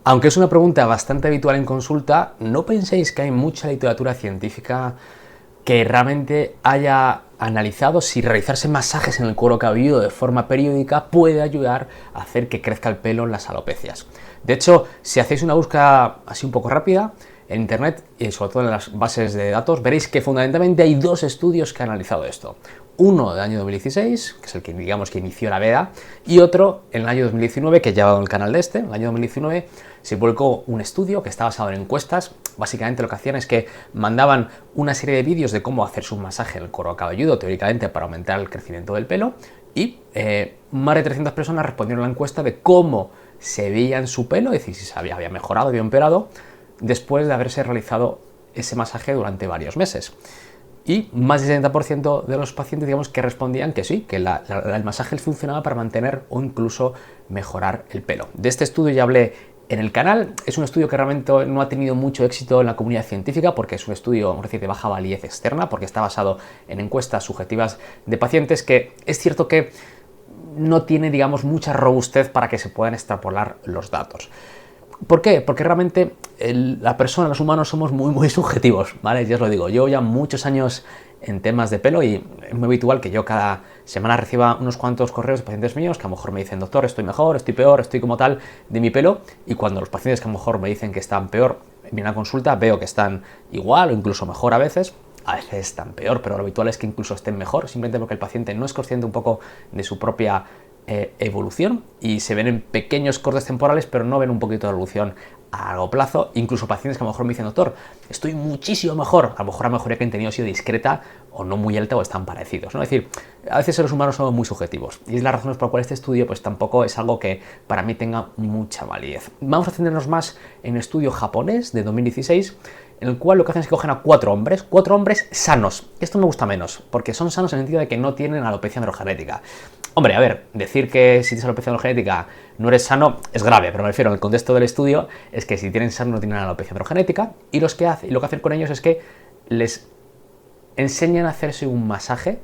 Aunque es una pregunta bastante habitual en consulta, no penséis que hay mucha literatura científica que realmente haya analizado si realizarse masajes en el cuero cabelludo de forma periódica puede ayudar a hacer que crezca el pelo en las alopecias. De hecho, si hacéis una búsqueda así un poco rápida en internet y sobre todo en las bases de datos, veréis que fundamentalmente hay dos estudios que han analizado esto. Uno del año 2016, que es el que digamos que inició la veda, y otro en el año 2019, que ya va en el canal de este. En el año 2019 se publicó un estudio que está basado en encuestas. Básicamente lo que hacían es que mandaban una serie de vídeos de cómo hacerse un masaje en el cuero cabelludo, teóricamente para aumentar el crecimiento del pelo, y más de 300 personas respondieron a la encuesta de cómo se veía en su pelo, es decir, si había mejorado, había empeorado, después de haberse realizado ese masaje durante varios meses. Y más del 70% de los pacientes, digamos, que respondían que sí, que el masaje les funcionaba para mantener o incluso mejorar el pelo. De este estudio ya hablé en el canal. Es un estudio que realmente no ha tenido mucho éxito en la comunidad científica porque es un estudio, vamos a decir, de baja validez externa, porque está basado en encuestas subjetivas de pacientes, que es cierto que no tiene, digamos, mucha robustez para que se puedan extrapolar los datos. ¿Por qué? Porque realmente la persona, los humanos, somos muy subjetivos, ¿vale? Ya os lo digo, llevo ya muchos años en temas de pelo y es muy habitual que yo cada semana reciba unos cuantos correos de pacientes míos que a lo mejor me dicen, doctor, estoy mejor, estoy peor, estoy como tal de mi pelo, y cuando los pacientes que a lo mejor me dicen que están peor, vienen a consulta, veo que están igual o incluso mejor a veces están peor, pero lo habitual es que incluso estén mejor, simplemente porque el paciente no es consciente un poco de su propia evolución y se ven en pequeños cortes temporales, pero no ven un poquito de evolución a largo plazo. Incluso pacientes que a lo mejor me dicen, doctor, estoy muchísimo mejor, a lo mejor la mejoría que han tenido ha sido discreta o no muy alta o están parecidos, ¿no? Es decir, a veces los humanos somos muy subjetivos y es la razón por la cual este estudio pues tampoco es algo que para mí tenga mucha validez. Vamos a centrarnos más en un estudio japonés de 2016 en el cual lo que hacen es que cogen a cuatro hombres sanos. Esto me gusta menos, porque son sanos en el sentido de que no tienen alopecia androgenética. Hombre, a ver, decir que si tienes alopecia androgenética no eres sano es grave, pero me refiero en el contexto del estudio es que si tienen sano no tienen alopecia androgenética, y lo que hacen con ellos es que les enseñan a hacerse un masaje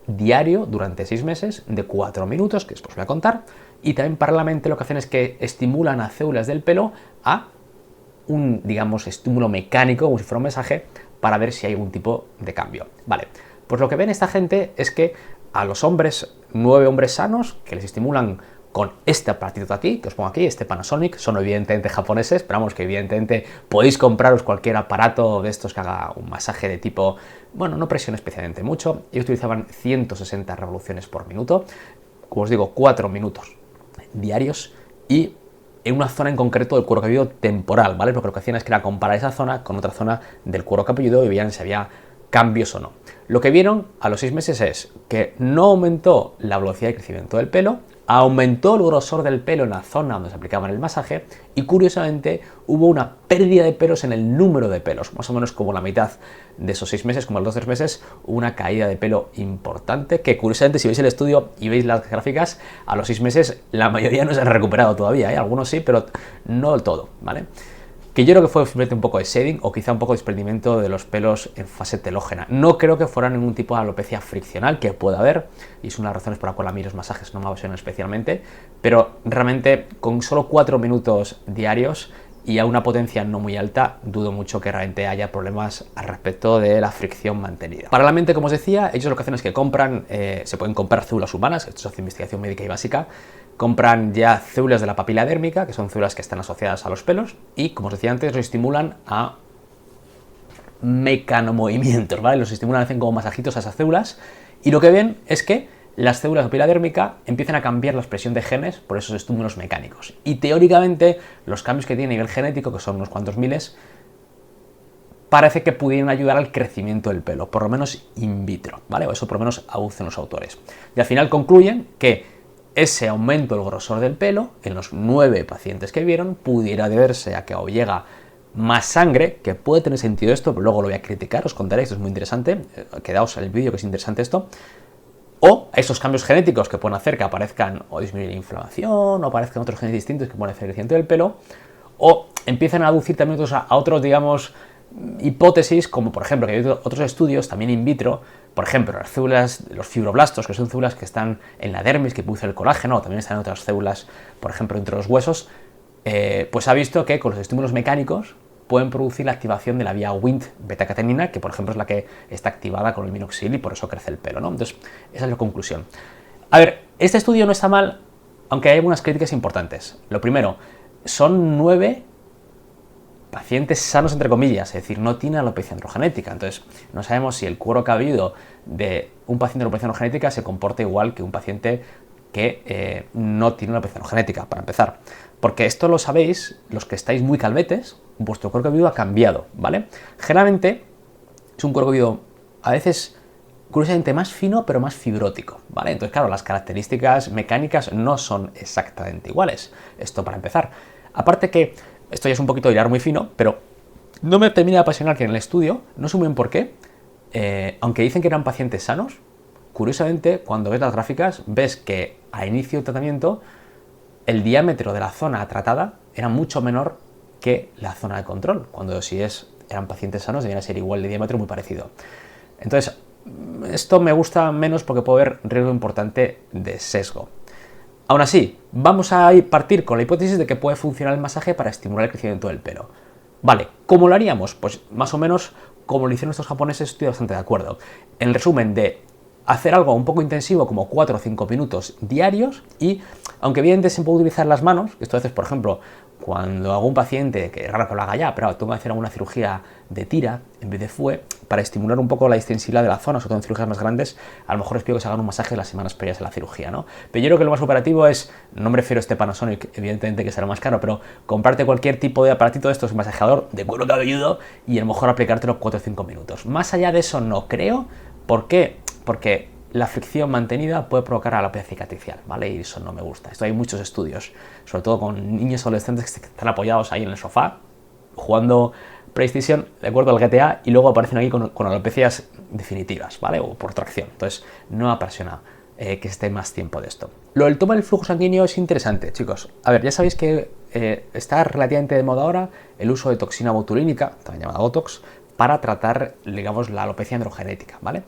diario durante 6 meses de 4 minutos, que después voy a contar, y también paralelamente lo que hacen es que estimulan a células del pelo a un, digamos, estímulo mecánico, como si fuera un masaje, para ver si hay algún tipo de cambio. Vale, pues lo que ven esta gente es que a los hombres, 9 hombres sanos, que les estimulan con este aparatito de aquí, que os pongo aquí, este Panasonic, son evidentemente japoneses, pero vamos, que evidentemente podéis compraros cualquier aparato de estos que haga un masaje de tipo, bueno, no presione especialmente mucho. Ellos utilizaban 160 revoluciones por minuto, como os digo, 4 minutos diarios, y en una zona en concreto del cuero cabelludo temporal, ¿vale? Porque lo que hacían es que era comparar esa zona con otra zona del cuero cabelludo y veían si había cambios o no. Lo que vieron a los 6 meses es que no aumentó la velocidad de crecimiento del pelo, aumentó el grosor del pelo en la zona donde se aplicaban el masaje, y curiosamente hubo una pérdida de pelos en el número de pelos, más o menos como la mitad de esos 6 meses, como a los 2-3 meses, hubo una caída de pelo importante, que curiosamente si veis el estudio y veis las gráficas, a los 6 meses la mayoría no se han recuperado todavía, ¿eh? Algunos sí, pero no del todo, ¿vale? Que yo creo que fue simplemente un poco de shedding o quizá un poco de desprendimiento de los pelos en fase telógena. No creo que fuera ningún tipo de alopecia friccional, que pueda haber, y es una de las razones por la cual a mí los masajes no me apasionan especialmente, pero realmente con solo 4 minutos diarios y a una potencia no muy alta, dudo mucho que realmente haya problemas al respecto de la fricción mantenida. Paralelamente, como os decía, ellos lo que hacen es que compran, se pueden comprar células humanas, esto se hace investigación médica y básica, compran ya células de la papila dérmica, que son células que están asociadas a los pelos, y como os decía antes, los estimulan a mecanomovimientos, ¿vale? Los estimulan, hacen como masajitos a esas células, y lo que ven es que las células de papila dérmica empiezan a cambiar la expresión de genes por esos estímulos mecánicos. Y teóricamente, los cambios que tiene a nivel genético, que son unos cuantos miles, parece que pudieran ayudar al crecimiento del pelo, por lo menos in vitro, ¿vale? O eso por lo menos aducen los autores. Y al final concluyen que ese aumento del grosor del pelo en los 9 pacientes que vieron pudiera deberse a que o llega más sangre, que puede tener sentido esto, pero luego lo voy a criticar, os contaré, esto es muy interesante, quedaos en el vídeo que es interesante esto, o esos cambios genéticos que pueden hacer que aparezcan o disminuir la inflamación, o aparezcan otros genes distintos que pueden hacer el crecimiento del pelo, o empiezan a aducir también a otros, digamos, hipótesis, como por ejemplo que hay otros estudios también in vitro, por ejemplo las células, los fibroblastos, que son células que están en la dermis, que producen el colágeno, o también están en otras células, por ejemplo entre los huesos, pues ha visto que con los estímulos mecánicos pueden producir la activación de la vía Wnt beta-catenina, que por ejemplo es la que está activada con el minoxidil y por eso crece el pelo, ¿no? Entonces, esa es la conclusión. A ver, este estudio no está mal, aunque hay algunas críticas importantes. Lo primero, son 9 pacientes sanos, entre comillas, es decir, no tiene alopecia androgenética. Entonces, no sabemos si el cuero cabelludo de un paciente de alopecia androgenética se comporta igual que un paciente que no tiene alopecia androgenética, para empezar. Porque esto lo sabéis, los que estáis muy calvetes, vuestro cuero cabelludo ha cambiado, ¿vale? Generalmente es un cuero cabelludo a veces curiosamente más fino, pero más fibrótico, ¿vale? Entonces, claro, las características mecánicas no son exactamente iguales. Esto para empezar. Aparte que esto ya es un poquito de hilar muy fino, pero no me termina de apasionar que en el estudio, no sé muy bien por qué, aunque dicen que eran pacientes sanos, curiosamente, cuando ves las gráficas, ves que a inicio del tratamiento el diámetro de la zona tratada era mucho menor que la zona de control, cuando si eran pacientes sanos debían ser igual de diámetro, muy parecido. Entonces, esto me gusta menos porque puede haber riesgo importante de sesgo. Aún así, vamos a partir con la hipótesis de que puede funcionar el masaje para estimular el crecimiento del pelo. Vale, ¿cómo lo haríamos? Pues más o menos como lo hicieron estos japoneses, estoy bastante de acuerdo. En resumen, de hacer algo un poco intensivo como 4 o 5 minutos diarios y, aunque evidentemente se puede utilizar las manos, esto a veces, por ejemplo, cuando hago un paciente, que es raro que lo haga ya, pero tengo que hacer alguna cirugía de tira en vez de fue, para estimular un poco la extensibilidad de la zona, sobre todo en cirugías más grandes, a lo mejor les pido que se hagan un masaje las semanas previas a la cirugía, ¿no? Pero yo creo que lo más operativo es, no me refiero a este Panasonic, evidentemente que será más caro, pero comprarte cualquier tipo de aparatito de estos, masajeador de cuero cabelludo, y a lo mejor aplicártelo 4 o 5 minutos. Más allá de eso no creo. ¿Por qué? Porque la fricción mantenida puede provocar alopecia cicatricial, ¿vale? Y eso no me gusta. Esto hay muchos estudios, sobre todo con niños adolescentes que están apoyados ahí en el sofá, jugando PlayStation, de acuerdo al GTA, y luego aparecen aquí con alopecias definitivas, ¿vale? O por tracción. Entonces, no me apasiona que esté más tiempo de esto. Lo del toma del flujo sanguíneo es interesante, chicos. A ver, ya sabéis que está relativamente de moda ahora el uso de toxina botulínica, también llamada Botox, para tratar, digamos, la alopecia androgenética, ¿vale?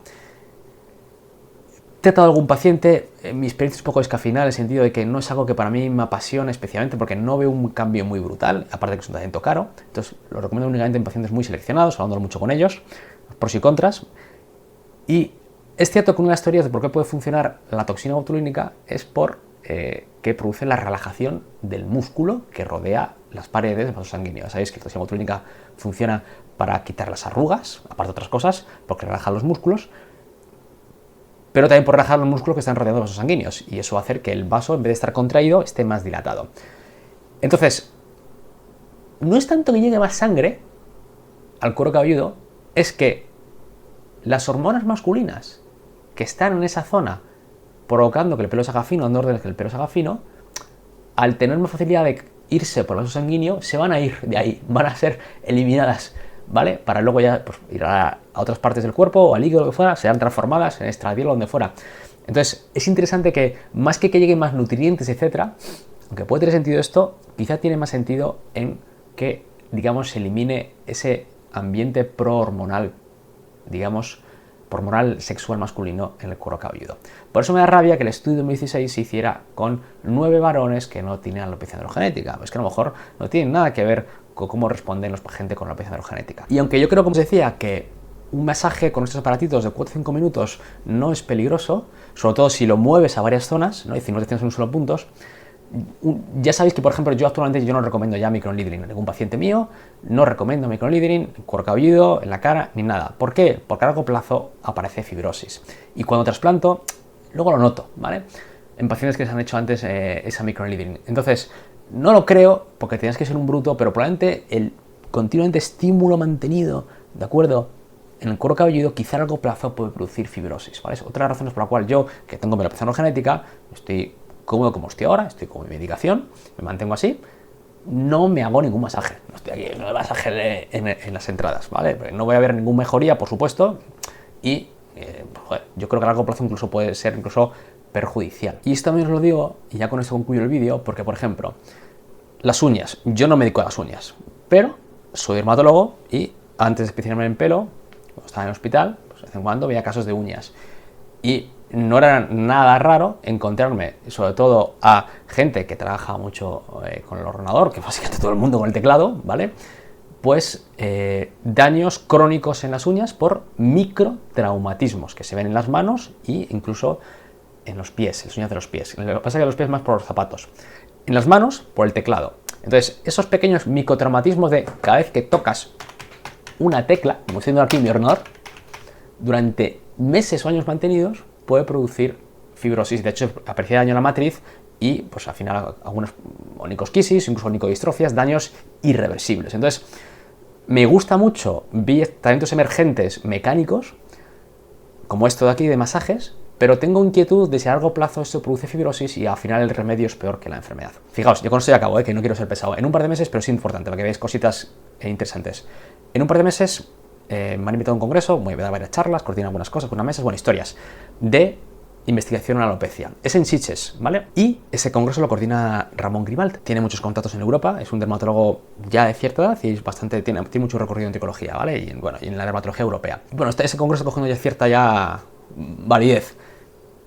He tratado a algún paciente, mi experiencia es un poco descafeinada en el sentido de que no es algo que para mí me apasiona especialmente porque no veo un cambio muy brutal, aparte de que es un tratamiento caro. Entonces lo recomiendo únicamente en pacientes muy seleccionados, hablándolo mucho con ellos, pros y contras. Y es cierto que una de las teorías de por qué puede funcionar la toxina botulínica es por que produce la relajación del músculo que rodea las paredes del vaso sanguíneo. Sabéis que la toxina botulínica funciona para quitar las arrugas, aparte de otras cosas, porque relaja los músculos, pero también por relajar los músculos que están rodeando los vasos sanguíneos, y eso va a hacer que el vaso, en vez de estar contraído, esté más dilatado. Entonces, no es tanto que llegue más sangre al cuero cabelludo, es que las hormonas masculinas que están en esa zona provocando que el pelo se haga fino, dando órdenes que el pelo se haga fino, al tener más facilidad de irse por el vaso sanguíneo, se van a ir de ahí, van a ser eliminadas, ¿vale? Para luego ya pues, ir a otras partes del cuerpo o al hígado, lo que fuera, serán transformadas en estradiol o donde fuera. Entonces, es interesante que más que lleguen más nutrientes, etcétera, aunque puede tener sentido esto, quizá tiene más sentido en que, digamos, se elimine ese ambiente pro-hormonal, digamos, hormonal sexual masculino en el cuero cabelludo. Por eso me da rabia que el estudio de 2016 se hiciera con 9 varones que no tienen alopecia androgenética. Es que a lo mejor no tienen nada que ver con cómo responden los pacientes con alopecia androgenética. Y aunque yo creo, como os decía, que un masaje con estos aparatitos de 4 o 5 minutos no es peligroso, sobre todo si lo mueves a varias zonas, ¿no? Y si no te tienes en un solo punto. Ya sabéis que, por ejemplo, yo actualmente no recomiendo ya microneedling a ningún paciente mío, no recomiendo microneedling en cuero cabelludo, en la cara, ni nada. ¿Por qué? Porque a largo plazo aparece fibrosis. Y cuando trasplanto, luego lo noto, ¿vale? En pacientes que se han hecho antes esa microneedling. Entonces, no lo creo porque tienes que ser un bruto, pero probablemente el continuamente estímulo mantenido, ¿de acuerdo?, en el cuero cabelludo, quizá a largo plazo puede producir fibrosis, ¿vale? Es otra de las razones por la cual yo, que tengo alopecia androgenética, estoy cómodo como estoy ahora, estoy con mi medicación, me mantengo así, no me hago ningún masaje, no estoy aquí, no me masaje en las entradas, ¿vale? Porque no voy a ver ninguna mejoría, por supuesto, y joder, yo creo que a largo plazo incluso puede ser incluso perjudicial. Y esto también os lo digo, y ya con esto concluyo el vídeo, porque por ejemplo, las uñas, yo no me dedico a las uñas, pero soy dermatólogo y antes de especializarme en pelo, cuando estaba en el hospital, pues de vez en cuando veía casos de uñas. Y no era nada raro encontrarme, sobre todo a gente que trabaja mucho con el ordenador, que básicamente todo el mundo con el teclado, ¿vale? Pues daños crónicos en las uñas por microtraumatismos que se ven en las manos e incluso en los pies, en las uñas de los pies. Lo que pasa es que los pies más por los zapatos. En las manos, por el teclado. Entonces, esos pequeños microtraumatismos de cada vez que tocas una tecla, como estoy viendo aquí en mi ordenador, durante meses o años mantenidos, puede producir fibrosis. De hecho, aparece daño en la matriz y, pues al final, algunos onicosquisis, incluso onicodistrofias, daños irreversibles. Entonces, me gusta mucho talentos emergentes mecánicos, como esto de aquí de masajes, pero tengo inquietud de si a largo plazo esto produce fibrosis y al final el remedio es peor que la enfermedad. Fijaos, yo con esto ya acabo, que no quiero ser pesado. En un par de meses, pero es importante, para que veáis cositas interesantes. En un par de meses me han invitado a un congreso, voy a dar varias charlas, coordinar algunas cosas, unas mesas, bueno, historias de investigación en alopecia. Es en Sitges, ¿vale? Y ese congreso lo coordina Ramón Grimalt. Tiene muchos contactos en Europa, es un dermatólogo ya de cierta edad y es tiene mucho recorrido en tricología, ¿vale? Y en la dermatología europea. Bueno, ese congreso está cogiendo ya cierta validez.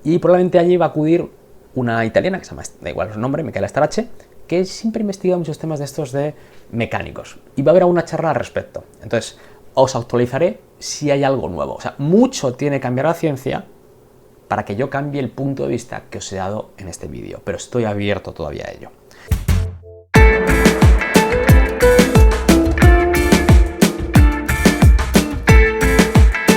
Y probablemente allí va a acudir una italiana, que se llama, da igual su nombre, Micaela Starace, que siempre investiga muchos temas de estos de mecánicos. Y va a haber alguna charla al respecto. Entonces, os actualizaré si hay algo nuevo. O sea, mucho tiene que cambiar la ciencia para que yo cambie el punto de vista que os he dado en este vídeo, pero estoy abierto todavía a ello.